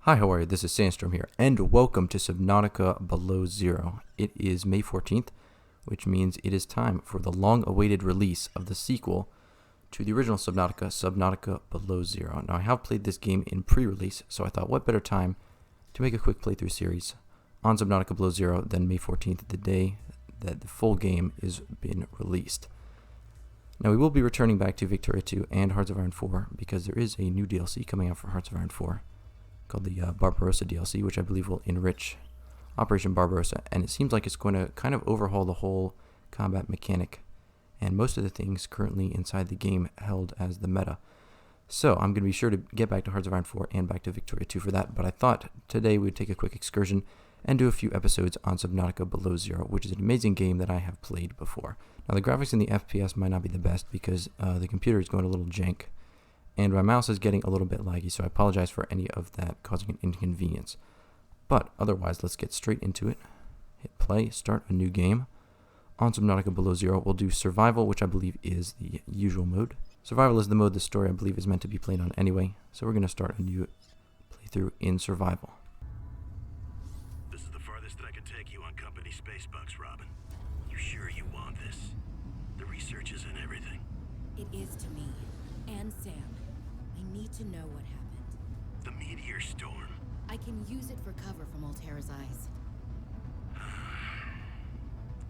Hi, how are you? This is Sandstorm here, and welcome to Subnautica Below Zero. It is May 14th, which means it is time for the long-awaited release of the sequel to the original Subnautica, Subnautica Below Zero. Now, I have played this game in pre-release, so I thought what better time to make a quick playthrough series on Subnautica Below Zero than May 14th, the day that the full game is been released. Now, we will be returning back to Victoria 2 and Hearts of Iron 4, because there is a new DLC coming out for Hearts of Iron 4. Called the Barbarossa DLC, which I believe will enrich Operation Barbarossa, and it seems like it's going to kind of overhaul the whole combat mechanic and most of the things currently inside the game held as the meta. So I'm going to be sure to get back to Hearts of Iron 4 and back to Victoria 2 for that, but I thought today we'd take a quick excursion and do a few episodes on Subnautica Below Zero, which is an amazing game that I have played before. Now, the graphics in the FPS might not be the best because the computer is going a little jank, and my mouse is getting a little bit laggy, so I apologize for any of that causing an inconvenience. But otherwise, let's get straight into it. Hit play, start a new game. On Subnautica Below Zero, we'll do Survival, which I believe is the usual mode. Survival is the mode the story I believe is meant to be played on anyway, so we're going to start a new playthrough in Survival. This is the farthest that I can take you on company space bucks, Robin. You sure you want this? The research is in everything. It is to me, and Sam. I need to know what happened. The meteor storm. I can use it for cover from Altera's eyes.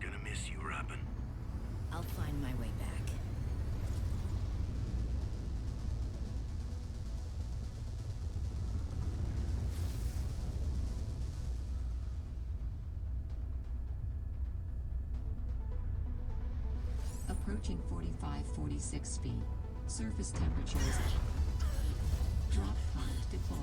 Gonna miss you, Robin. I'll find my way back. Approaching 45-46 feet. Surface temperatures. Drop pod deployed.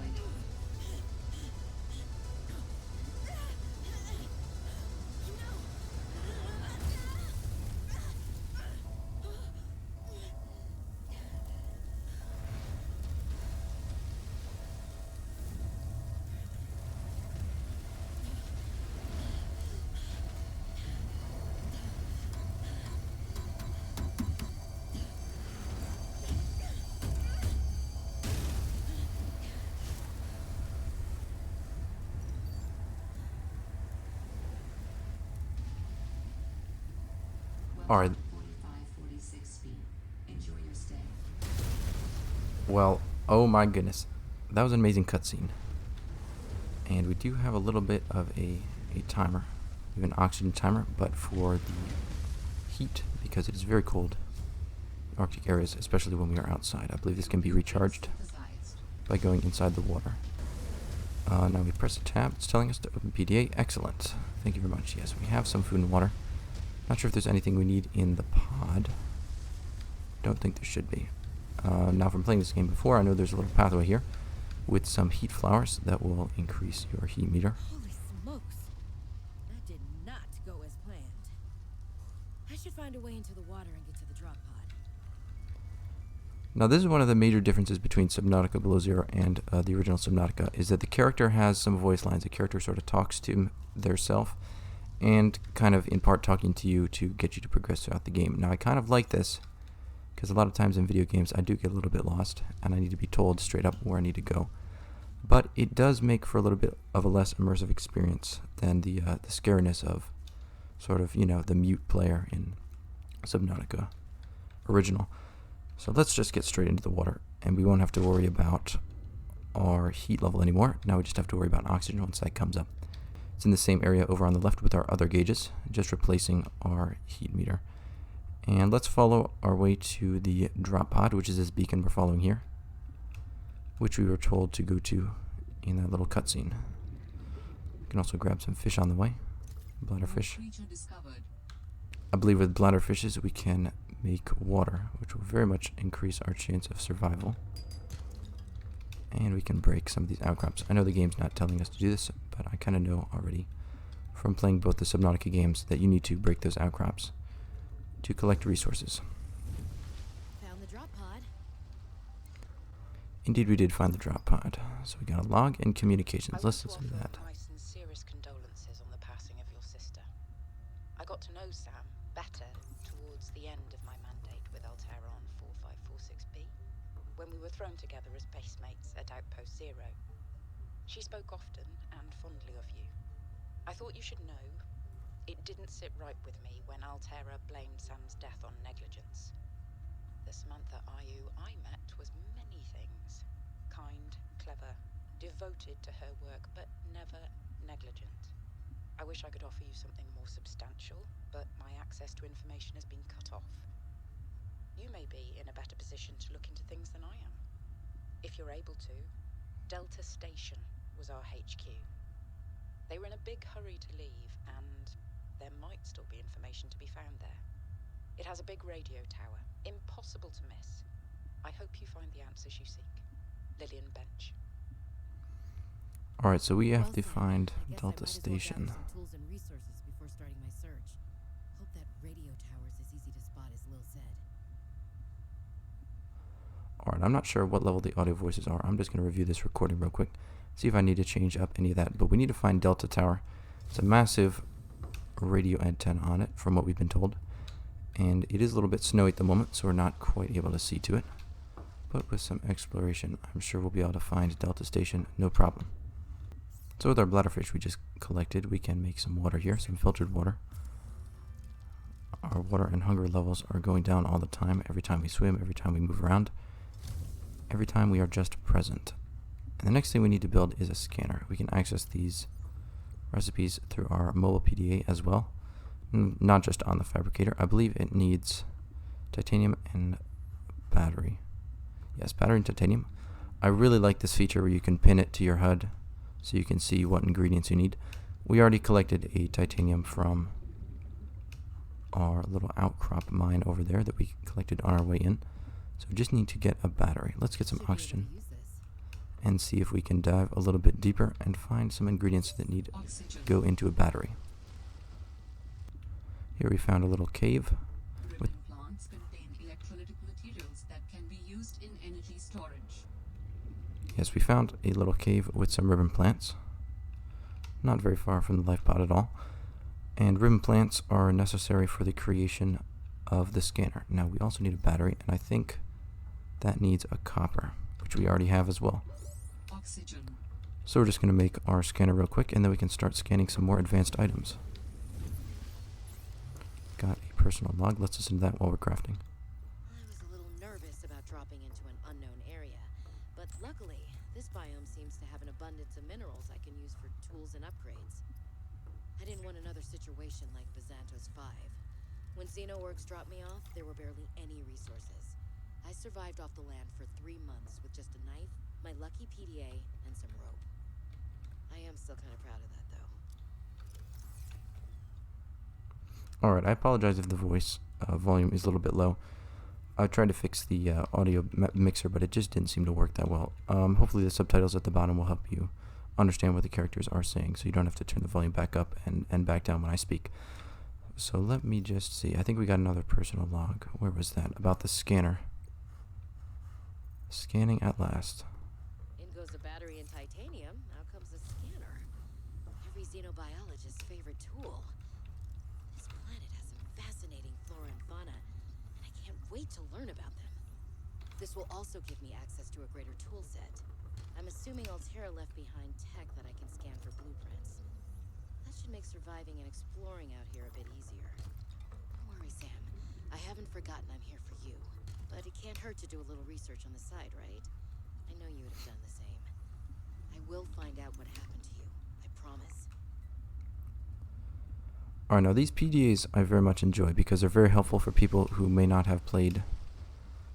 Alright, 45-46 feet. Enjoy your stay. well, oh my goodness. That was an amazing cutscene. And we do have a little bit of a timer. We have an oxygen timer, but for the heat, because it is very cold in Arctic areas, especially when we are outside. I believe this can be recharged by going inside the water. Now we press a tab. It's telling us to open PDA. Excellent. Thank you very much. Yes, we have some food and water. Not sure if there's anything we need in the pod. Don't think there should be. Now from playing this game before, I know there's a little pathway here with some heat flowers that will increase your heat meter. Holy smokes! That did not go as planned. I should find a way into the water and get to the drop pod. Now this is one of the major differences between Subnautica Below Zero and the original Subnautica, is that the character has some voice lines. The character sort of talks to their self and kind of in part talking to you to get you to progress throughout the game. Now I kind of like this because a lot of times in video games I do get a little bit lost and I need to be told straight up where I need to go. But it does make for a little bit of a less immersive experience than the scariness of sort of, you know, the mute player in Subnautica original. So let's just get straight into the water, and we won't have to worry about our heat level anymore. Now we just have to worry about oxygen once that comes up. It's in the same area over on the left with our other gauges, just replacing our heat meter. And let's follow our way to the drop pod, which is this beacon we're following here, which we were told to go to in that little cutscene. You can also grab some fish on the way, bladderfish. I believe with bladderfishes we can make water, which will very much increase our chance of survival. And we can break some of these outcrops. I know the game's not telling us to do this, but I kind of know already from playing both the Subnautica games that you need to break those outcrops to collect resources. Found the drop pod. Indeed, we did find the drop pod. So we got a log and communications. Let's listen to that. My sincerest condolences on the passing of your sister. I got to know Sam better towards the end of my mandate with Altera on 4546B, when we were thrown together as base mates at Outpost Zero. She spoke often and fondly of you. I thought you should know, it didn't sit right with me when Altera blamed Sam's death on negligence. The Samantha Ayu I met was many things. Kind, clever, devoted to her work, but never negligent. I wish I could offer you something more substantial, but my access to information has been cut off. You may be in a better position to look into things than I am. If you're able to, Delta Station was our HQ. They were in a big hurry to leave, and there might still be information to be found there. It has a big radio tower, impossible to miss. I hope you find the answers you seek. Lillian Bench. Alright, so we have to Well, Sam, find I guess I Delta might as well Station. gather some tools and resources before starting my search. Hope that radio tower's as easy to spot as Lil said. Alright, I'm not sure what level the audio voices are. I'm just going to review this recording real quick, see if I need to change up any of that. But we need to find Delta Tower. It's a massive radio antenna on it, from what we've been told. And it is a little bit snowy at the moment, so we're not quite able to see to it. But with some exploration, I'm sure we'll be able to find Delta Station, no problem. So with our bladderfish we just collected, we can make some water here, some filtered water. Our water and hunger levels are going down all the time, every time we swim, every time we move around, every time we are just present. And the next thing we need to build is a scanner. We can access these recipes through our mobile PDA as well, not just on the fabricator. I believe it needs titanium and battery. Yes, battery and titanium. I really like this feature where you can pin it to your HUD so you can see what ingredients you need. We already collected a titanium from our little outcrop mine over there that we collected on our way in. So we just need to get a battery. Let's get some Should be able to oxygen use this. and see if we can dive a little bit deeper and find some ingredients that need to Oxygen. go into a battery. Here we found a little cave. Ribbon plants contain electrolytic materials that can be used in energy storage. Yes, we found a little cave with some ribbon plants. Not very far from the life pod at all. And ribbon plants are necessary for the creation of the scanner. Now we also need a battery, and I think that needs a copper, which we already have as well. Oxygen. So we're just going to make our scanner real quick, and then we can start scanning some more advanced items. Got a personal log. Let's listen to that while we're crafting. I was a little nervous about dropping into an unknown area, but luckily, this biome seems to have an abundance of minerals I can use for tools and upgrades. I didn't want another situation like Bizantos 5. When Xenoworks dropped me off, there were barely any resources. I survived off the land for 3 months with just a knife, my lucky PDA, and some rope. I am still kind of proud of that, though. Alright, I apologize if the voice volume is a little bit low. I tried to fix the audio mixer, but it just didn't seem to work that well. Hopefully the subtitles at the bottom will help you understand what the characters are saying, so you don't have to turn the volume back up and back down when I speak. So let me just see. I think we got another personal log. Where was that? About the scanner. Scanning at last. In goes the battery and titanium, out comes the scanner. Every xenobiologist's favorite tool. This planet has some fascinating flora and fauna, and I can't wait to learn about them. This will also give me access to a greater tool set. I'm assuming Altera left behind tech that I can scan for blueprints. That should make surviving and exploring out here a bit easier. Don't worry, Sam. I haven't forgotten I'm here for you. But it can't hurt to do a little research on the side, right? I know you would have done the same. I will find out what happened to you. I promise. Alright, now these PDAs I very much enjoy because they're very helpful for people who may not have played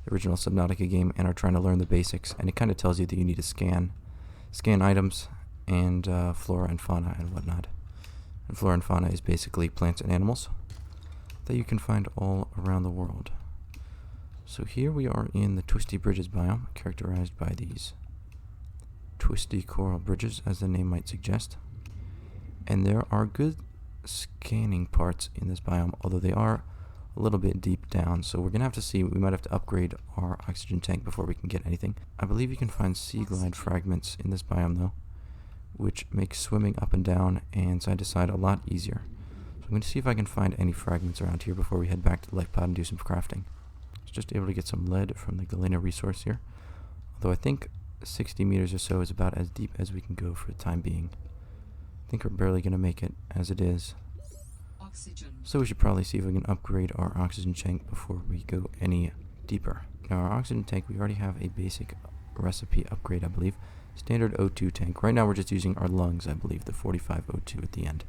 the original Subnautica game and are trying to learn the basics, and it kind of tells you that you need to scan items and flora and fauna and whatnot. And flora and fauna is basically plants and animals that you can find all around the world. So here we are in the Twisty Bridges biome, characterized by these twisty coral bridges, as the name might suggest. And there are good scanning parts in this biome, although they are a little bit deep down, so we're going to have to see. We might have to upgrade our oxygen tank before we can get anything. I believe you can find sea glide fragments in this biome, though, which makes swimming up and down and side to side a lot easier. So I'm going to see if I can find any fragments around here before we head back to the life pod and do some crafting. Just able to get some lead from the Galena resource here. Although I think 60 meters or so is about as deep as we can go for the time being. I think we're barely going to make it as it is. Oxygen. So we should probably see if we can upgrade our oxygen tank before we go any deeper. Now our oxygen tank, we already have a basic recipe upgrade, I believe. Standard O2 tank. Right now we're just using our lungs, I believe, the 45 O2 at the end.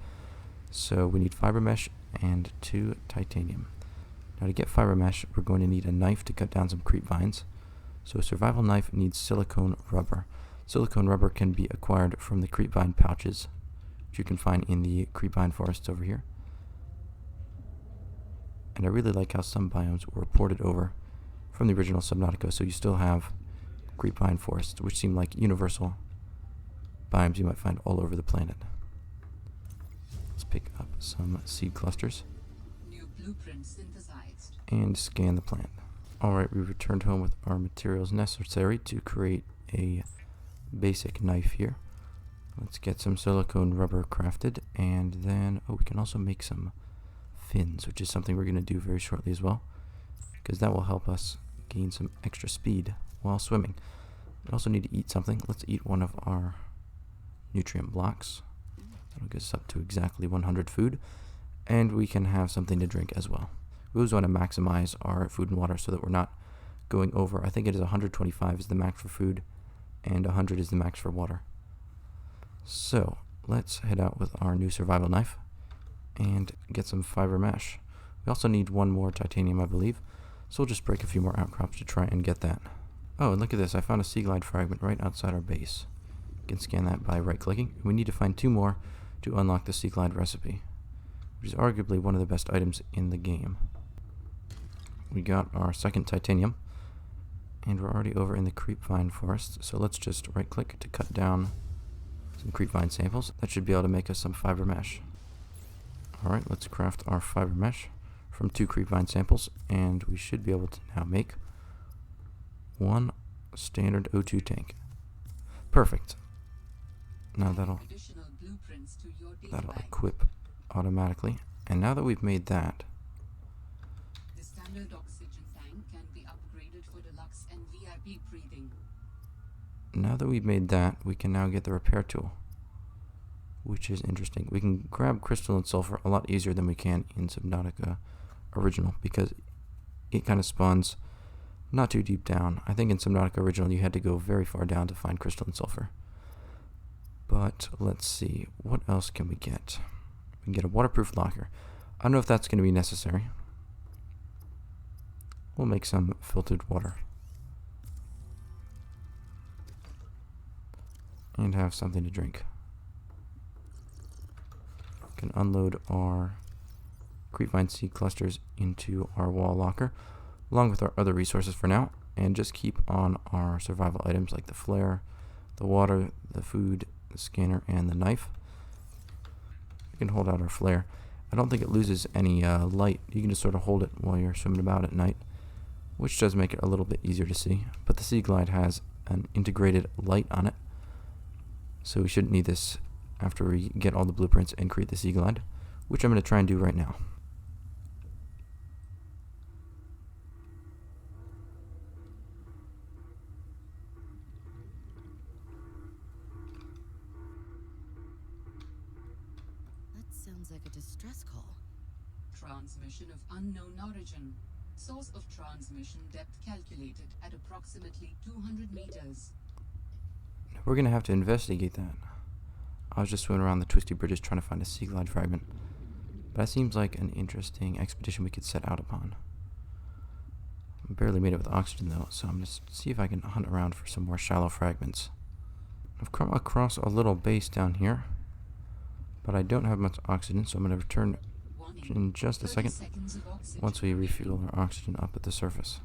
So we need fiber mesh and 2 titanium. Now to get fiber mesh, we're going to need a knife to cut down some creep vines. So a survival knife needs silicone rubber. Silicone rubber can be acquired from the creep vine pouches, which you can find in the creep vine forests over here. And I really like how some biomes were ported over from the original Subnautica, so you still have creep vine forests, which seem like universal biomes you might find all over the planet. Let's pick up some seed clusters New blueprint synthesized. and scan the plant. Alright, we returned home with our materials necessary to create a basic knife here. Let's get some silicone rubber crafted, and then, we can also make some fins, which is something we're going to do very shortly as well, because that will help us gain some extra speed while swimming. We also need to eat something. Let's eat one of our nutrient blocks. That'll get us up to exactly 100 food, and we can have something to drink as well. We always want to maximize our food and water so that we're not going over. I think it is 125 is the max for food, and 100 is the max for water. So let's head out with our new survival knife and get some fiber mesh. We also need one more titanium, I believe, so we'll just break a few more outcrops to try and get that. Oh, and look at this, I found a sea glide fragment right outside our base. You can scan that by right-clicking. We need to find 2 more to unlock the sea glide recipe, which is arguably one of the best items in the game. We got our second titanium, and we're already over in the creep vine forest, so let's just right-click to cut down some creep vine samples. That should be able to make us some fiber mesh. Alright, let's craft our fiber mesh from 2 creep vine samples, and we should be able to now make 1 standard O2 tank. Perfect. Now that'll Additional blueprints to your that'll database. equip automatically. And now that we've made that, The standard oxygen tank can be upgraded for deluxe and VIP breathing. we can now get the repair tool, which is interesting. We can grab crystalline sulfur a lot easier than we can in Subnautica Original, because it kind of spawns not too deep down. I think in Subnautica Original you had to go very far down to find crystalline sulfur. But let's see, what else can we get? We can get a waterproof locker. I don't know if that's going to be necessary. We'll make some filtered water. And have something to drink. We can unload our creepvine seed clusters into our wall locker, along with our other resources for now, and just keep on our survival items like the flare, the water, the food, the scanner, and the knife. We can hold out our flare. I don't think it loses any light. You can just sort of hold it while you're swimming about at night, which does make it a little bit easier to see. But the Sea Glide has an integrated light on it, so we shouldn't need this after we get all the blueprints and create the Sea Glide, which I'm going to try and do right now. That sounds like a distress call. Transmission of unknown origin. Source of transmission depth calculated at approximately 200 meters. We're going to have to investigate that. I was just swimming around the Twisty Bridges trying to find a Sea Glide fragment. But that seems like an interesting expedition we could set out upon. I barely made it with oxygen though, so I'm going to see if I can hunt around for some more shallow fragments. I've come across a little base down here, but I don't have much oxygen, so I'm going to return in just a 30 second seconds of oxygen once we remaining. refuel our oxygen up at the surface.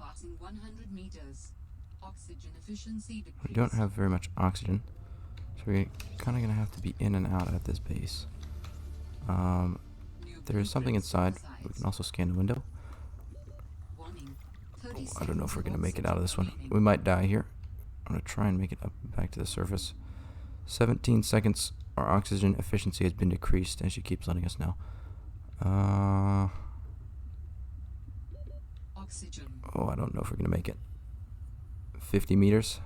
Passing 100 meters. Oxygen efficiency decreased. We don't have very much oxygen, so we're kind of going to have to be in and out at this base. There is something inside. We can also scan the window. Warning. I don't know if we're going to make it out of this one. We might die here. I'm going to try and make it up back to the surface. 17 seconds. Our oxygen efficiency has been decreased, and she keeps letting us know. Oxygen. Oh, I don't know if we're going to make it. 50 meters.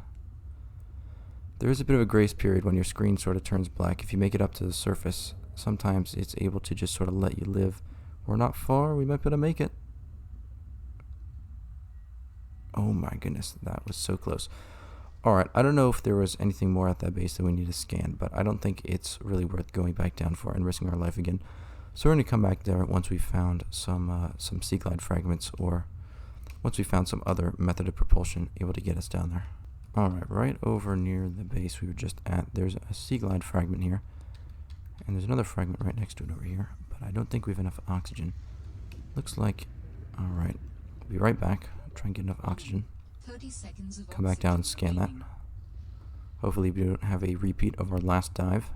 There is a bit of a grace period when your screen sort of turns black. If you make it up to the surface, sometimes it's able to just sort of let you live. We're not far. We might be able to make it. Oh my goodness, that was so close. Alright, I don't know if there was anything more at that base that we need to scan, but I don't think it's really worth going back down for and risking our life again. So we're going to come back there once we found some sea glide fragments, or once we found some other method of propulsion able to get us down there. Alright, right over near the base we were just at, there's a sea glide fragment here. And there's another fragment right next to it over here, but I don't think we have enough oxygen. Looks like... Alright, we'll be right back. Try and get enough oxygen. 30 seconds of Come back down and scan that. remaining. Hopefully we don't have a repeat of our last dive.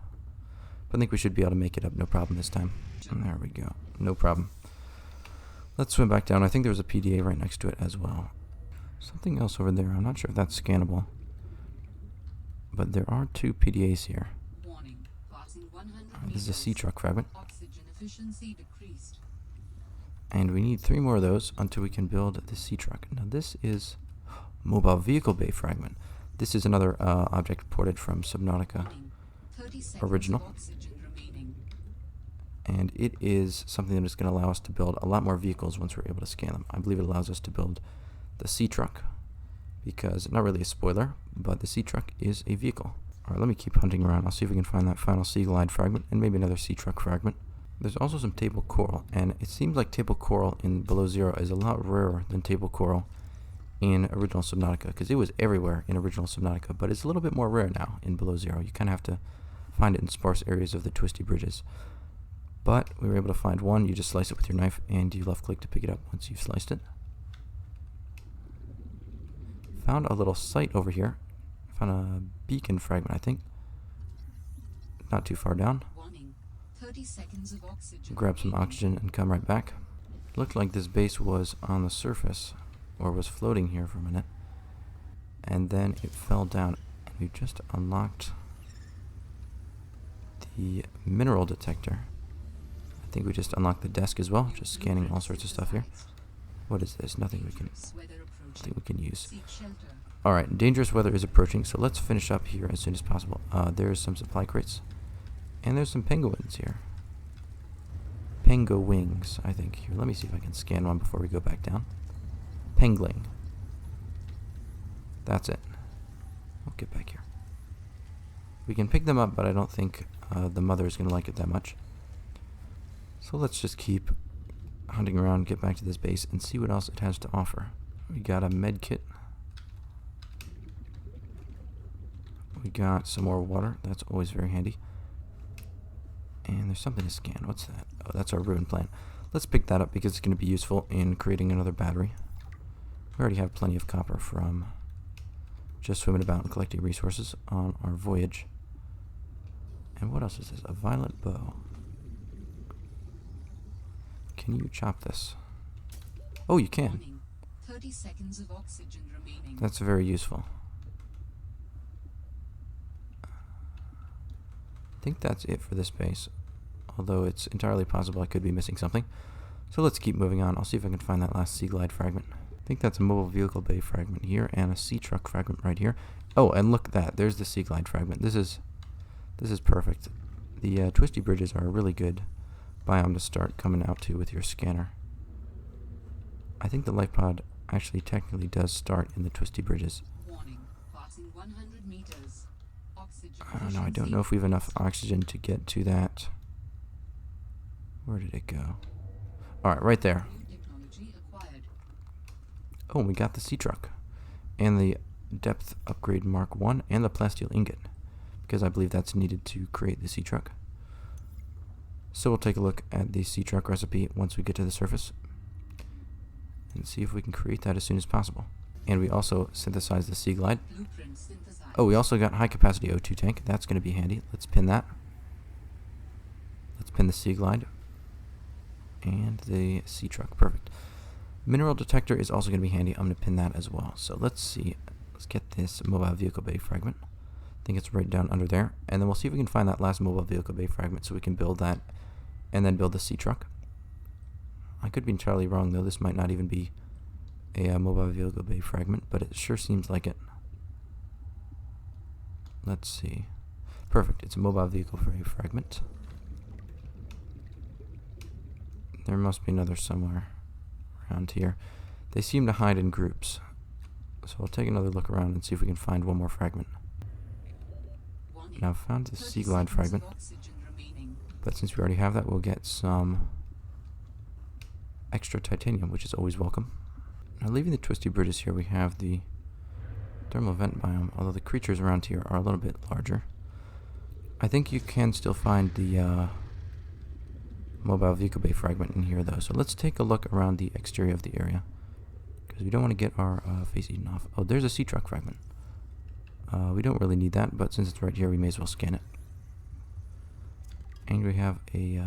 But I think we should be able to make it up, no problem this time. And there we go, no problem. Let's swim back down. I think there's a PDA right next to it as well. Something else over there, I'm not sure if that's scannable. But there are 2 PDAs here. Warning. Passing 100 This is a meters. sea truck fragment. Oxygen efficiency decreased. And we need 3 more of those until we can build the sea truck. Now this is mobile vehicle bay fragment. This is another object ported from Subnautica Warning. 30 seconds original. of oxygen remaining. And it is something that is going to allow us to build a lot more vehicles once we're able to scan them. I believe it allows us to build the sea truck, because, not really a spoiler, but the sea truck is a vehicle. Alright, let me keep hunting around. I'll see if we can find that final sea glide fragment and maybe another sea truck fragment. There's also some table coral, and it seems like table coral in Below Zero is a lot rarer than table coral in original Subnautica, because it was everywhere in original Subnautica, but it's a little bit more rare now in Below Zero. You kind of have to find it in sparse areas of the Twisty Bridges. But we were able to find one. You just slice it with your knife, and you left click to pick it up once you've sliced it. Found a little site over here. Found a beacon fragment, I think. Not too far down. Warning. 30 seconds of oxygen. Grab some remaining. oxygen and come right back. Looked like this base was on the surface, or was floating here for a minute. And then it fell down. And we just unlocked the mineral detector. I think we just unlocked the desk as well, just scanning all sorts of stuff here. What is this? Nothing we can use. Seek shelter. Alright, dangerous weather is approaching, so let's finish up here as soon as possible. There's some supply crates. And there's some penguins here. Pengo wings, I think. Here, let me see if I can scan one before we go back down. Pengling. That's it. We'll get back here. We can pick them up, but I don't think the mother is going to like it that much. So let's just keep hunting around, get back to this base, and see what else it has to offer. We got a med kit. We got some more water. That's always very handy. And there's something to scan. What's that? Oh, that's our ruin plant. Let's pick that up because it's going to be useful in creating another battery. We already have plenty of copper from just swimming about and collecting resources on our voyage. And what else is this? A violet bow. Can you chop this? Oh, you can. Warning. 30 seconds of oxygen remaining. That's very useful. I think that's it for this base, although it's entirely possible I could be missing something. So let's keep moving on. I'll see if I can find that last sea glide fragment. I think that's a mobile vehicle bay fragment here and a sea truck fragment right here. Oh, and look at that. There's the sea glide fragment. This is perfect. The Twisty Bridges are a really good biome to start coming out to with your scanner. I think the life pod actually technically does start in the Twisty Bridges. Warning. Passing 100 meters. Oxygen I don't know. I don't know if we have enough oxygen to get to that. Where did it go? Alright, right there. technology acquired. Oh, we got the sea truck. And the depth upgrade Mark 1 and the plasteel ingot. Because I believe that's needed to create the sea truck. So we'll take a look at the sea truck recipe once we get to the surface. and see if we can create that as soon as possible. And we also synthesized the Sea Glide. Blueprint synthesized. Oh, we also got high capacity O2 tank. That's going to be handy. Let's pin that. Let's pin the Sea Glide. And the Sea Truck. Perfect. Mineral detector is also going to be handy. I'm going to pin that as well. So let's see. Let's get this mobile vehicle bay fragment. I think it's right down under there. And then we'll see if we can find that last mobile vehicle bay fragment so we can build that and then build the Sea Truck. I could be entirely wrong though. This might not even be a mobile vehicle bay fragment, but it sure seems like it. Let's see. Perfect. It's a mobile vehicle bay fragment. There must be another somewhere around here. They seem to hide in groups. So I'll take another look around and see if we can find one more fragment. Now I've found the Sea Glide fragment. But since we already have that, we'll get some extra titanium, which is always welcome. Now leaving the Twisty Bridges here, we have the thermal vent biome, although the creatures around here are a little bit larger. I think you can still find the mobile vehicle bay fragment in here though. So let's take a look around the exterior of the area, because we don't want to get our face eaten off. Oh, there's a Sea Truck fragment. We don't really need that, but since it's right here, we may as well scan it. And we have a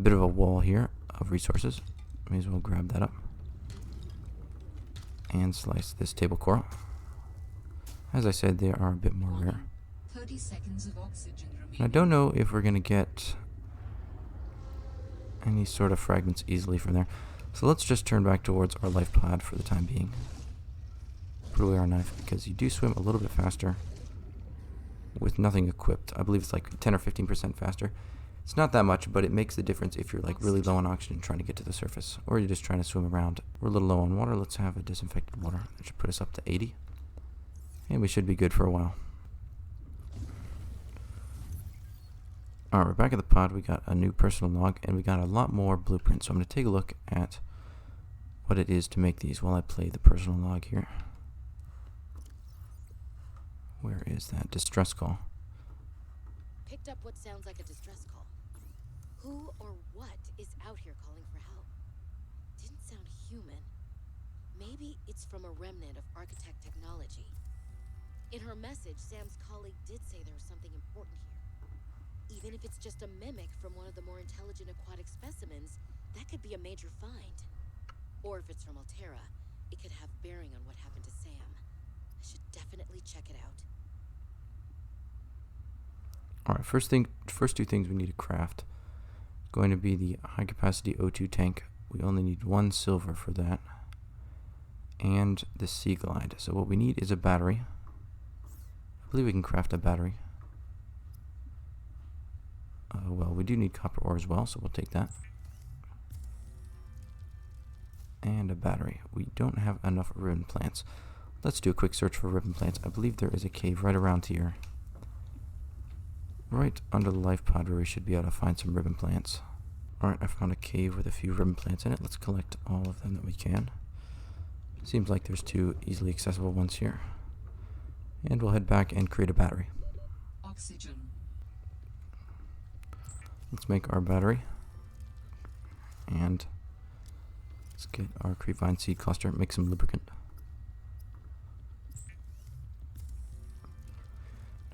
bit of a wall here of resources. May as well grab that up. And slice this table coral. As I said, they are a bit more rare. 30 seconds of oxygen remaining. And I don't know if we're going to get any sort of fragments easily from there. So let's just turn back towards our life pod for the time being. Put away our knife, because you do swim a little bit faster with nothing equipped. I believe it's like 10 or 15% faster. It's not that much, but it makes the difference if you're like really low on oxygen trying to get to the surface, or you're just trying to swim around. We're a little low on water. Let's have a disinfected water. That should put us up to 80. And we should be good for a while. Alright, we're back at the pod. We got a new personal log, and we got a lot more blueprints. So I'm going to take a look at what it is to make these while I play the personal log here. Where is that? Distress call. Picked up what sounds like a distress call. Who or what is out here calling for help? Didn't sound human. Maybe it's from a remnant of architect technology. In her message, Sam's colleague did say there was something important here. Even if it's just a mimic from one of the more intelligent aquatic specimens, that could be a major find. Or if it's from Altera, it could have bearing on what happened to Sam. I should definitely check it out. Alright, first two things we need to craft. Going to be the high capacity O2 tank. We only need 1 silver for that. And the Sea Glide. So what we need is a battery. I believe we can craft a battery. Well, we do need copper ore as well, so we'll take that. And a battery. We don't have enough ribbon plants. Let's do a quick search for ribbon plants. I believe there is a cave right around here. Right under the life pod where we should be able to find some ribbon plants. Alright, I found a cave with a few ribbon plants in it. Let's collect all of them that we can. Seems like there's 2 easily accessible ones here. And we'll head back and create a battery. Oxygen. Let's make our battery. And let's get our creepvine seed cluster, make some lubricant.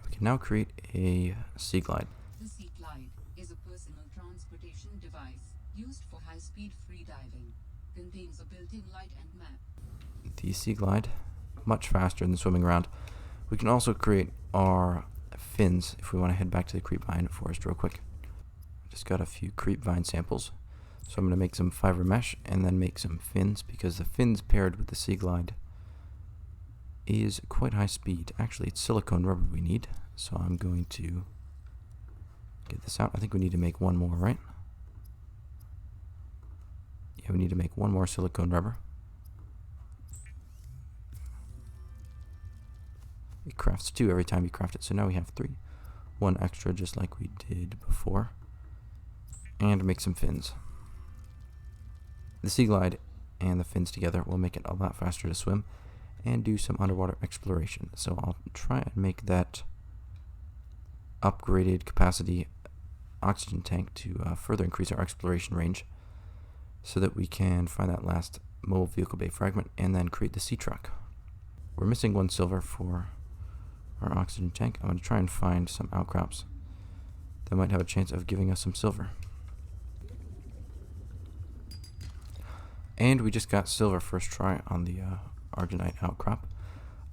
We can now create a Sea Glide. The Sea Glide is a personal transportation device used for high-speed freediving. Contains a built-in light and map. The Sea Glide, much faster than swimming around. We can also create our fins if we want to head back to the creepvine forest real quick. Just got a few creepvine samples. So I'm going to make some fiber mesh and then make some fins, because the fins paired with the Sea Glide is quite high speed. Actually, it's silicone rubber we need. So I'm going to get this out. I think we need to make 1 more, right? Yeah, we need to make 1 more silicone rubber. It crafts 2 every time you craft it. So now we have 3. 1 extra just like we did before. And make some fins. The Sea Glide and the fins together will make it a lot faster to swim and do some underwater exploration. So I'll try and make that upgraded capacity oxygen tank to further increase our exploration range, so that we can find that last mobile vehicle bay fragment and then create the sea truck. We're missing 1 silver for our oxygen tank. I'm going to try and find some outcrops that might have a chance of giving us some silver. And we just got silver first try on the argonite outcrop.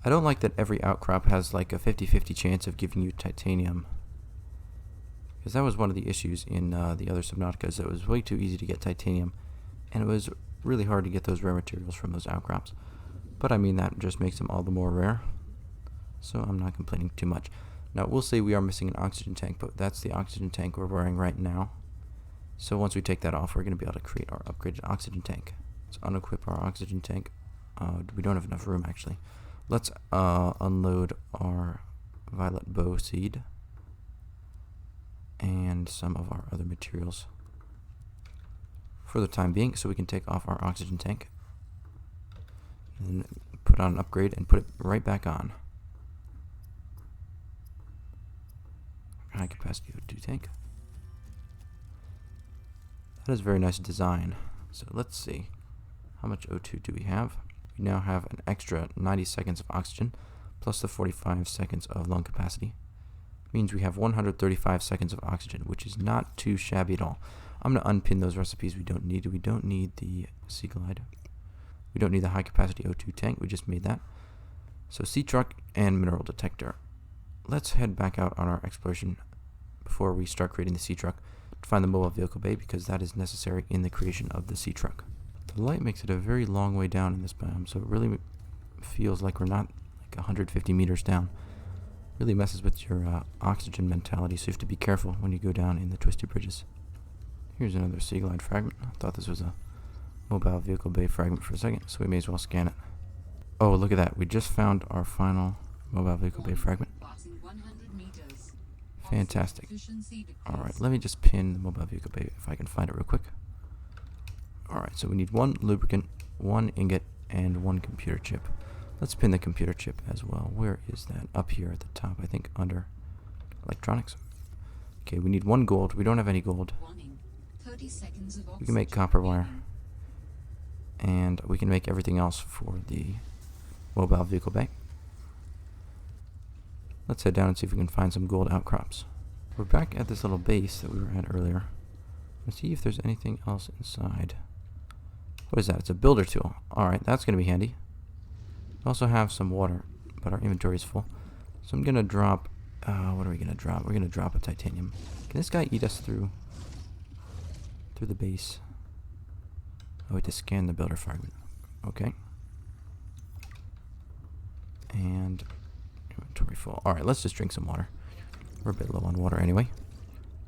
I don't like that every outcrop has like a 50-50 chance of giving you titanium, because that was one of the issues in the other Subnauticas. It was way too easy to get titanium, and it was really hard to get those rare materials from those outcrops. But I mean, that just makes them all the more rare, so I'm not complaining too much. Now, we'll say we are missing an oxygen tank, but that's the oxygen tank we're wearing right now. So once we take that off, we're going to be able to create our upgraded oxygen tank. Let's unequip our oxygen tank. We don't have enough room, actually. Let's unload our violet bow seed and some of our other materials for the time being, so we can take off our oxygen tank and put on an upgrade and put it right back on. High capacity O2 tank. That is a very nice design. So let's see, how much O2 do we have? We now have an extra 90 seconds of oxygen plus the 45 seconds of lung capacity. Means we have 135 seconds of oxygen, which is not too shabby at all. I'm going to unpin those recipes we don't need. We don't need the Sea Glide. We don't need the high capacity O2 tank. We just made that. So sea truck and mineral detector. Let's head back out on our exploration before we start creating the sea truck to find the mobile vehicle bay, because that is necessary in the creation of the sea truck. The light makes it a very long way down in this biome, so it really feels like we're not like 150 meters down. Really messes with your oxygen mentality, so you have to be careful when you go down in the Twisty Bridges. Here's another Sea Glide fragment. I thought this was a mobile vehicle bay fragment for a second, so we may as well scan it. Oh, look at that. We just found our final mobile vehicle bay fragment. Fantastic. Alright, let me just pin the mobile vehicle bay if I can find it real quick. Alright, so we need 1 lubricant, 1 ingot, and 1 computer chip. Let's pin the computer chip as well. Where is that? Up here at the top, I think, under electronics. Okay, we need 1 gold. We don't have any gold. We can make copper wire. And we can make everything else for the mobile vehicle bay. Let's head down and see if we can find some gold outcrops. We're back at this little base that we were at earlier. Let's see if there's anything else inside. What is that? It's a builder tool. Alright, that's going to be handy. We also have some water, but our inventory is full. So I'm going to drop... what are we going to drop? We're going to drop a titanium. Can this guy eat us through the base? Oh, wait, to scan the builder fragment. Okay. And inventory full. Alright, let's just drink some water. We're a bit low on water anyway.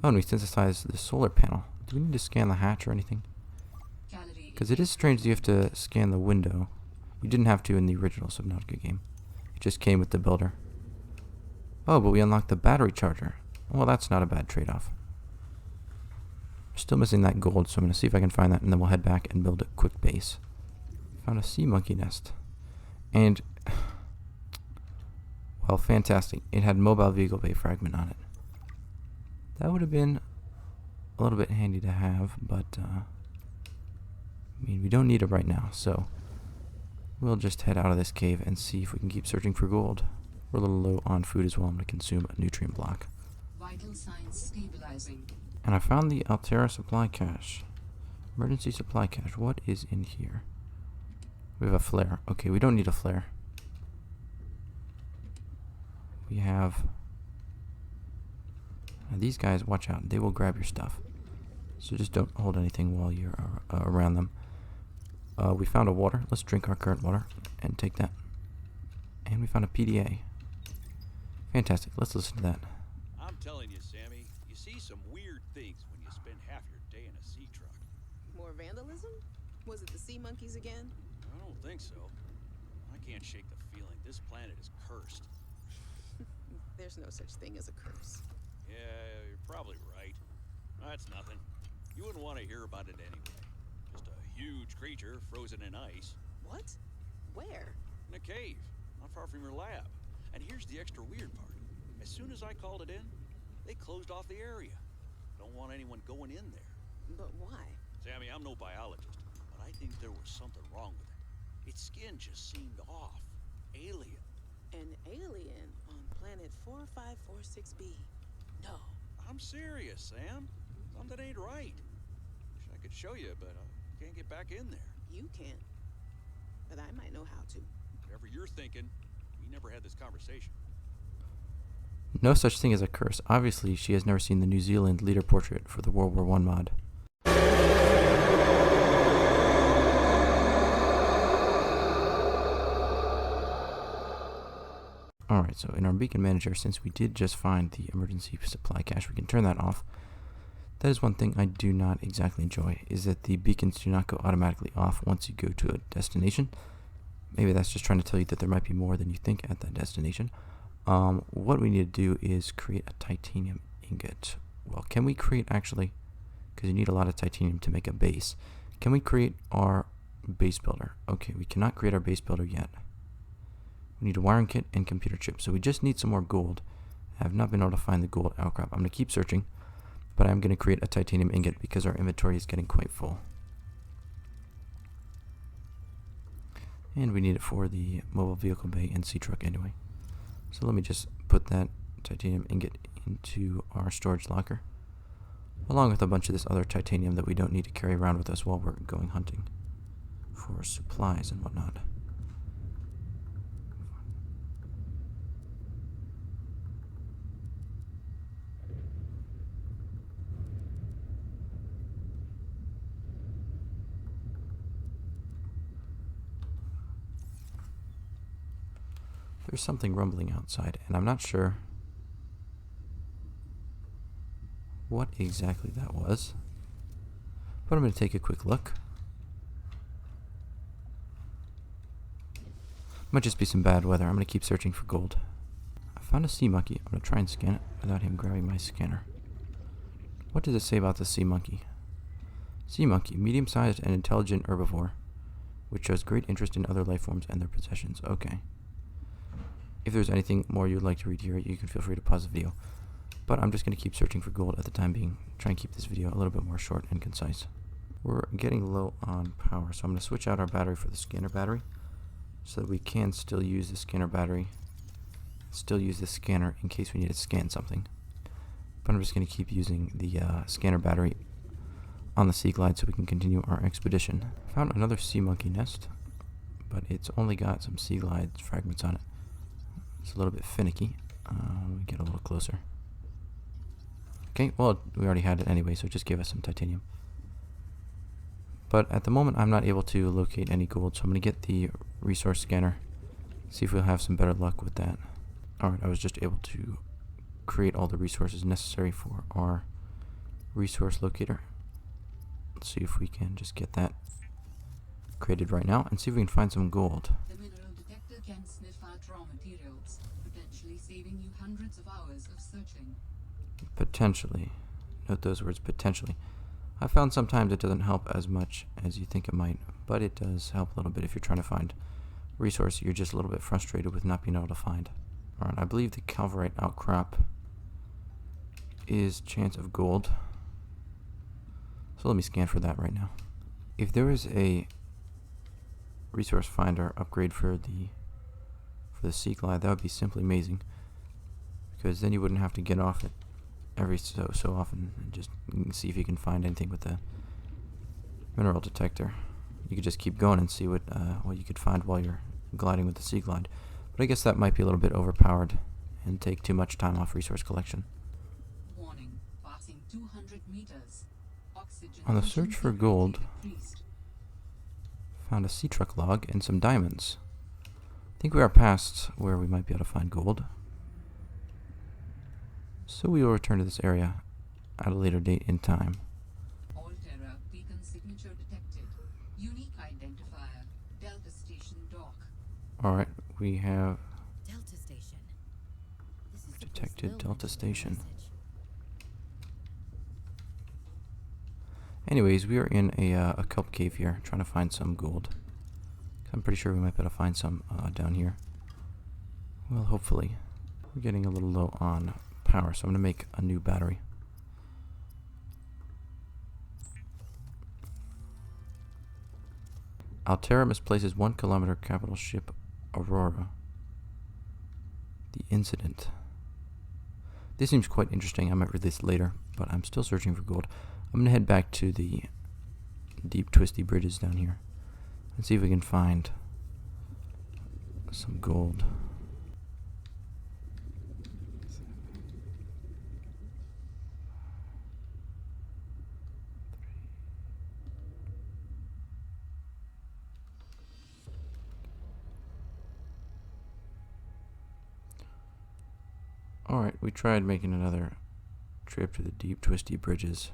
Oh, and we synthesized the solar panel. Do we need to scan the hatch or anything? Because it is strange that you have to scan the window. You didn't have to in the original Subnautica game. It just came with the builder. Oh, but we unlocked the battery charger. Well, that's not a bad trade-off. Still missing that gold, so I'm going to see if I can find that, and then we'll head back and build a quick base. Found a sea monkey nest. And... well, fantastic. It had mobile vehicle bay fragment on it. That would have been a little bit handy to have, but I mean, we don't need it right now, so we'll just head out of this cave and see if we can keep searching for gold. We're a little low on food as well. I'm going to consume a nutrient block. Vital signs stabilizing. And I found the Altera supply cache. Emergency supply cache. What is in here? We have a flare. Okay, we don't need a flare. We have... now these guys, watch out. They will grab your stuff. So just don't hold anything while you're around them. We found a water. Let's drink our current water and take that. And we found a PDA. Fantastic. Let's listen to that. I'm telling you, Sammy, you see some weird things when you spend half your day in a sea truck. More vandalism? Was it the sea monkeys again? I don't think so. I can't shake the feeling this planet is cursed. There's no such thing as a curse. Yeah, you're probably right. That's nothing. You wouldn't want to hear about it anyway. Just a huge creature frozen in ice. What? Where? In a cave, not far from your lab. And here's the extra weird part. As soon as I called it in, they closed off the area. Don't want anyone going in there. But why? Sammy, I'm no biologist, but I I think there was something wrong with it. Its skin just seemed off. Alien. An alien on planet 4546B. No. I'm serious, Sam. Something ain't right. Wish I could show you, but I can't get back in there. You can't. But I might know how to. Whatever you're thinking, we never had this conversation. No such thing as a curse. Obviously, she has never seen the New Zealand leader portrait for the World War I mod. Alright, so in our beacon manager, since we did just find the emergency supply cache, we can turn that off. That is one thing I do not exactly enjoy, is that the beacons do not go automatically off once you go to a destination. Maybe that's just trying to tell you that there might be more than you think at that destination. What we need to do is create a titanium ingot. Well, can we create actually, because you need a lot of titanium to make a base, can we create our base builder? Okay, we cannot create our base builder yet. We need a wiring kit and computer chip, so we just need some more gold. I have not been able to find the gold outcrop. I'm going to keep searching, but I'm going to create a titanium ingot because our inventory is getting quite full. And we need it for the mobile vehicle bay and sea truck anyway. So let me just put that titanium ingot into our storage locker, along with a bunch of this other titanium that we don't need to carry around with us while we're going hunting for supplies and whatnot. There's something rumbling outside, and I'm not sure what exactly that was, but I'm going to take a quick look. Might just be some bad weather. I'm going to keep searching for gold. I found a sea monkey. I'm going to try and scan it without him grabbing my scanner. What does it say about the sea monkey? Sea monkey, medium-sized and intelligent herbivore, which shows great interest in other life forms and their possessions. Okay. If there's anything more you'd like to read here, you can feel free to pause the video. But I'm just going to keep searching for gold at the time being. Try and keep this video a little bit more short and concise. We're getting low on power, so I'm going to switch out our battery for the scanner battery so that we can still use the scanner battery, still use the scanner in case we need to scan something. But I'm just going to keep using the scanner battery on the sea glide so we can continue our expedition. Found another sea monkey nest, but it's only got some sea glide fragments on it. It's a little bit finicky. We get a little closer. Okay, well, we already had it anyway, so it just gave us some titanium. But at the moment, I'm not able to locate any gold, so I'm going to get the resource scanner, see if we'll have some better luck with that. Alright, I was just able to create all the resources necessary for our resource locator. Let's see if we can just get that created right now and see if we can find some gold. The mineral detector can sniff out raw materials, potentially saving you hundreds of hours of searching. Potentially. Note those words, potentially. I found sometimes it doesn't help as much as you think it might, but it does help a little bit if you're trying to find resource you're just a little bit frustrated with not being able to find. Alright, I believe the calverite outcrop is chance of gold. So let me scan for that right now. If there is a resource finder upgrade for the sea glide, that would be simply amazing, because then you wouldn't have to get off it every so often and just see if you can find anything with the mineral detector. You could just keep going and see what you could find while you're gliding with the sea glide. But I guess that might be a little bit overpowered and take too much time off resource collection. Warning, passing 200 meters. Oxygen On the search for gold, found a sea truck log and some diamonds. I think we are past where we might be able to find gold. So we will return to this area at a later date in time. Alterra beacon signature detected. Unique identifier. Delta Station dock. Alright, we have Delta Station. This is detected no Delta mention of Station. message. Anyways, we are in a kelp cave here, trying to find some gold. I'm pretty sure we might be able to find some down here. Well, hopefully. We're getting a little low on power, so I'm going to make a new battery. Altera misplaces 1 kilometer capital ship Aurora. The incident. This seems quite interesting. I might read this later, but I'm still searching for gold. I'm going to head back to the deep Twisty Bridges down here and see if we can find some gold. Alright, we tried making another trip to the deep Twisty Bridges,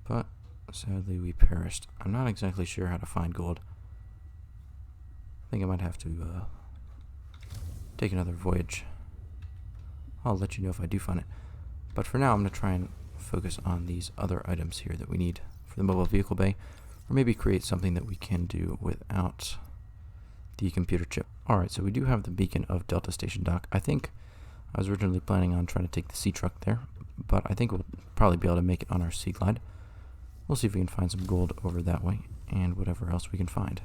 but sadly we perished. I'm not exactly sure how to find gold. I think I might have to take another voyage. I'll let you know if I do find it. But for now I'm going to try and focus on these other items here that we need for the mobile vehicle bay, or maybe create something that we can do without the computer chip. Alright, so we do have the beacon of Delta Station Dock. I think I was originally planning on trying to take the sea truck there, but I think we'll probably be able to make it on our sea glide. We'll see if we can find some gold over that way, and whatever else we can find.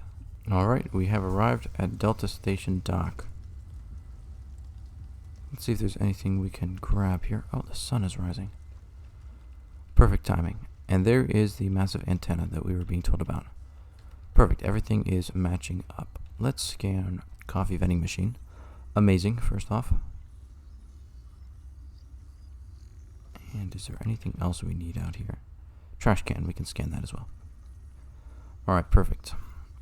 Alright, we have arrived at Delta Station Dock. Let's see if there's anything we can grab here. Oh, the sun is rising. Perfect timing. And there is the massive antenna that we were being told about. Perfect, everything is matching up. Let's scan coffee vending machine. Amazing, first off. And is there anything else we need out here? Trash can, we can scan that as well. Alright, perfect.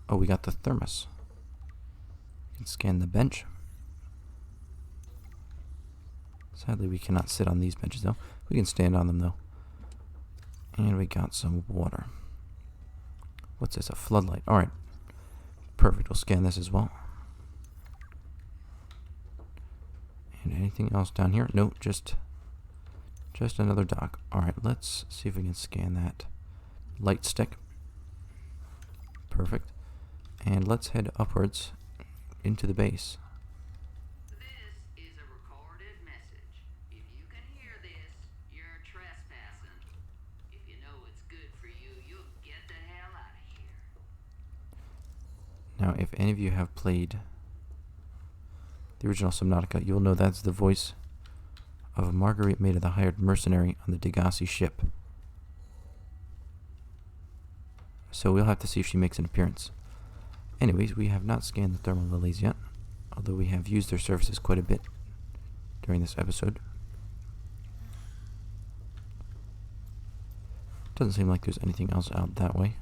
Oh, we got the thermos. We can scan the bench. Sadly, we cannot sit on these benches, though. We can stand on them, though. And we got some water. What's this? A floodlight. Alright. Perfect. We'll scan this as well. And anything else down here? Nope, just another dock. Alright, let's see if we can scan that light stick. Perfect. And let's head upwards into the base. This is a recorded message. If you can hear this, you're trespassing. If you know it's good for you, you'll get the hell out of here. Now, if any of you have played the original Subnautica, you'll know that's the voice of Marguerite Maida, the hired mercenary on the Degassi ship. So we'll have to see if she makes an appearance. Anyways, we have not scanned the thermal lilies yet, although we have used their services quite a bit during this episode. Doesn't seem like there's anything else out that way.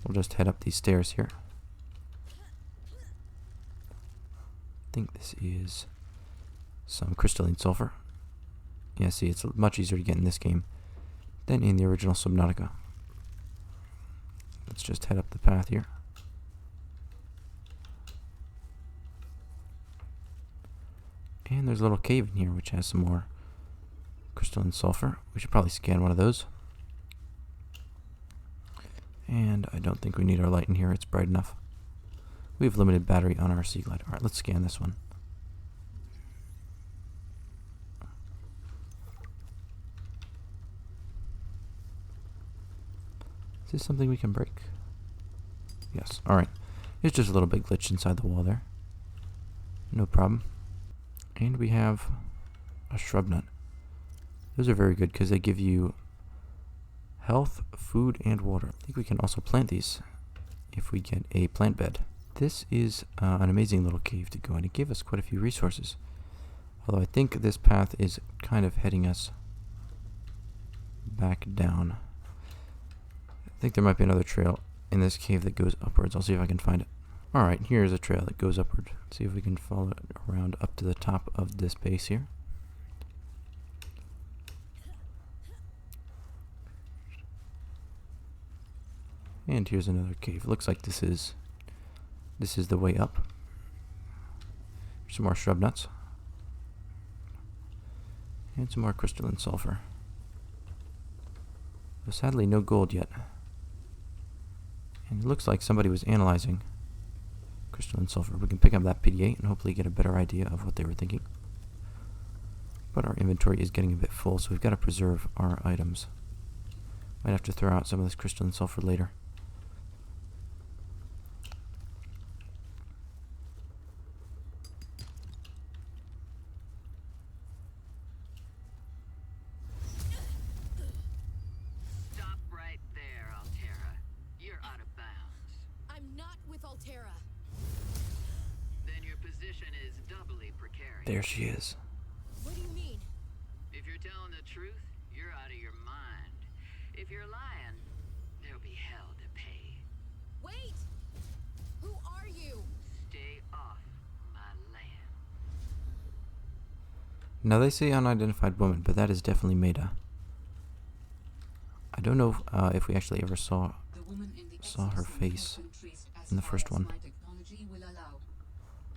We'll just head up these stairs here. I think this is some crystalline sulfur. Yeah, see, it's much easier to get in this game than in the original Subnautica. Let's just head up the path here. And there's a little cave in here which has some more crystalline sulfur. We should probably scan one of those. And I don't think we need our light in here, it's bright enough. We have limited battery on our sea glide. Alright, let's scan this one. Is this something we can break? Yes, alright. It's just a little bit glitched inside the wall there. No problem. And we have a shrub nut. Those are very good because they give you health, food, and water. I think we can also plant these if we get a plant bed. This is an amazing little cave to go in. It gave us quite a few resources. Although I think this path is kind of heading us back down. I think there might be another trail in this cave that goes upwards. I'll see if I can find it. Alright, here's a trail that goes upward. Let's see if we can follow it around up to the top of this base here. And here's another cave. Looks like this is the way up. Some more shrub nuts. And some more crystalline sulfur. But sadly, no gold yet. And it looks like somebody was analyzing crystalline sulfur. We can pick up that PDA and hopefully get a better idea of what they were thinking. But our inventory is getting a bit full, so we've got to preserve our items. Might have to throw out some of this crystalline sulfur later. position is doubly precarious. There she is. What do you mean? If you're telling the truth, you're out of your mind. If you're lying, there'll be hell to pay. Wait! Who are you? Stay off my land. Now they say unidentified woman, but that is definitely Maida. I don't know if we actually ever saw her face in the first one,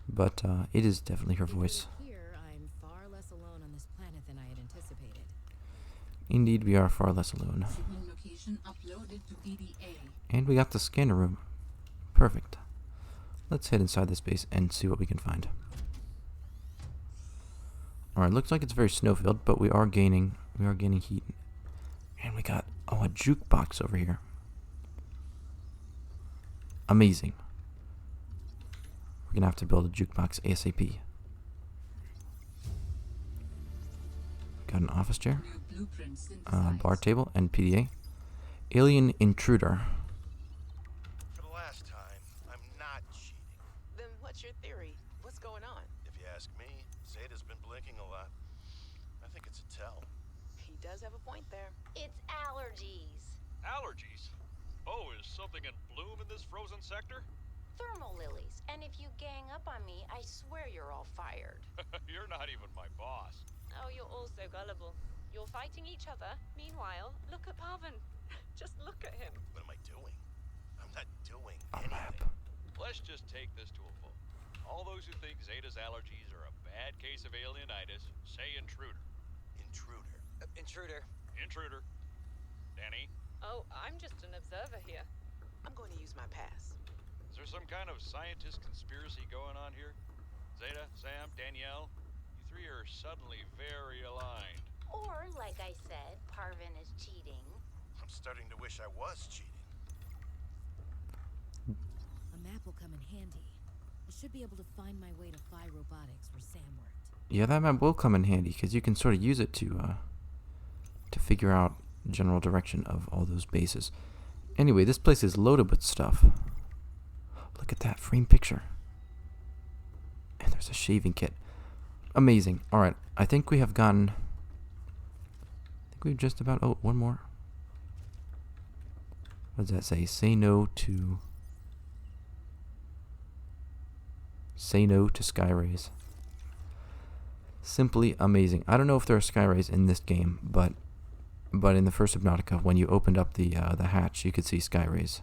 but it is definitely her voice. Here, I'm far less alone on this planet than I had anticipated. Indeed, we are far less alone. And we got the scanner room. Perfect. Let's head inside this base and see what we can find. Alright, looks like it's very snow-filled, but we are gaining heat. And we got a jukebox over here. Amazing. We're gonna have to build a jukebox ASAP. Got an office chair, bar table, and PDA. Alien intruder. For the last time, I'm not cheating. Then what's your theory? What's going on? If you ask me, Zeta's been blinking a lot. I think it's a tell. He does have a point there. It's allergies. Allergies? Oh, is something in bloom in this frozen sector? Thermal lilies. And if you gang up on me, I swear you're all fired. You're not even my boss. Oh, you're all so gullible. You're fighting each other. Meanwhile, look at Parvin. Just look at him. What am I doing? I'm not doing A anything. map. Let's just take this to a vote. All those who think Zeta's allergies are a bad case of alienitis, say intruder. Intruder. Intruder. Intruder. Danny, Oh, I'm just an observer here. I'm going to use my pass. is there some kind of scientist conspiracy going on here? Zeta, Sam, Danielle, you three are suddenly very aligned. Or, like I said, Parvin is cheating. I'm starting to wish I was cheating. A map will come in handy. I should be able to find my way to Phi Robotics where Sam worked. Yeah, that map will come in handy because you can sort of use it to figure out general direction of all those bases. Anyway, this place is loaded with stuff. Look at that frame picture. And there's a shaving kit. Amazing. Alright, I think we have gotten... I think we've just about... Oh, one more. What does that say? Say no to... Say no to sky rays. Simply amazing. I don't know if there are sky rays in this game, but in the first Subnautica, when you opened up the hatch, you could see sky rays.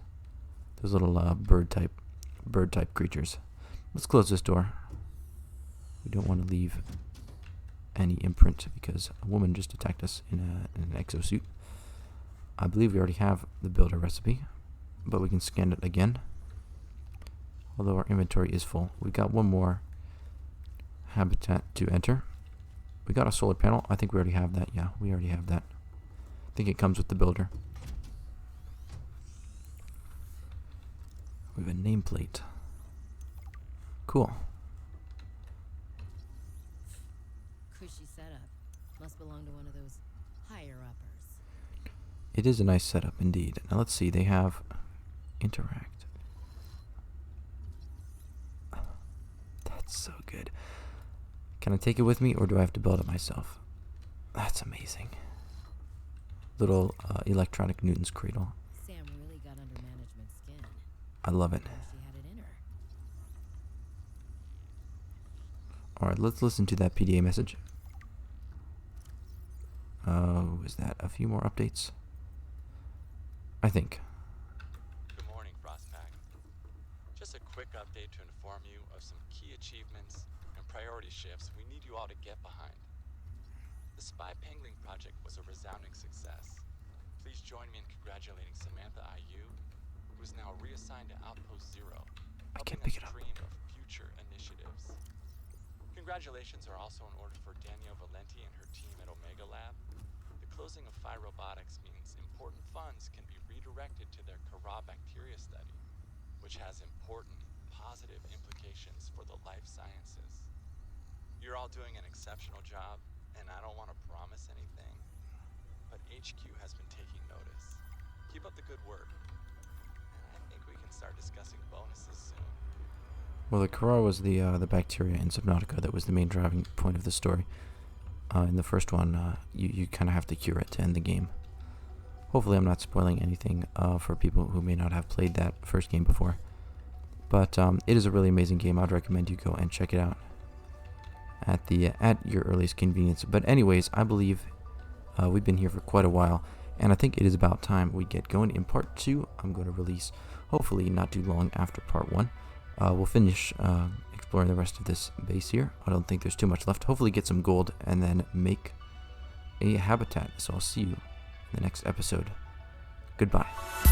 Those little bird type creatures. Let's close this door. We don't want to leave any imprint because a woman just attacked us in an exosuit. I believe we already have the builder recipe, but we can scan it again. Although our inventory is full. We've got one more habitat to enter. We got a solar panel. I think we already have that. Yeah, we already have that. I think it comes with the builder. We have a nameplate. Cool. Cushy setup. Must belong to one of those higher-uppers. It is a nice setup indeed. Now let's see. They have interact. That's so good. Can I take it with me, or do I have to build it myself? That's amazing. Little electronic Newton's cradle. Sam really got under management's skin. I love it. She had it in her. Alright, let's listen to that PDA message. Is that a few more updates? I think. Good morning, Frostpack. Just a quick update to inform you of some key achievements and priority shifts we need you all to get behind. The Spy Pangling project was a resounding success. Please join me in congratulating Samantha IU, who is now reassigned to Outpost Zero, I can't helping pick us it up. dream of future initiatives. Congratulations are also in order for Danielle Valenti and her team at Omega Lab. The closing of Phi Robotics means important funds can be redirected to their Kara bacteria study, which has important positive implications for the life sciences. You're all doing an exceptional job, and I don't want to promise anything, but HQ has been taking notice. Keep up the good work, and I think we can start discussing bonuses soon. Well, the Kara was the bacteria in Subnautica that was the main driving point of the story. In the first one, you kind of have to cure it to end the game. Hopefully I'm not spoiling anything for people who may not have played that first game before. But it is a really amazing game. I'd recommend you go and check it out at your earliest convenience. But anyways, I believe we've been here for quite a while, and I think it is about time we get going. In part 2, I'm going to release, hopefully not too long after part 1. We'll finish exploring the rest of this base here. I don't think there's too much left. Hopefully get some gold and then make a habitat. So I'll see you in the next episode. Goodbye.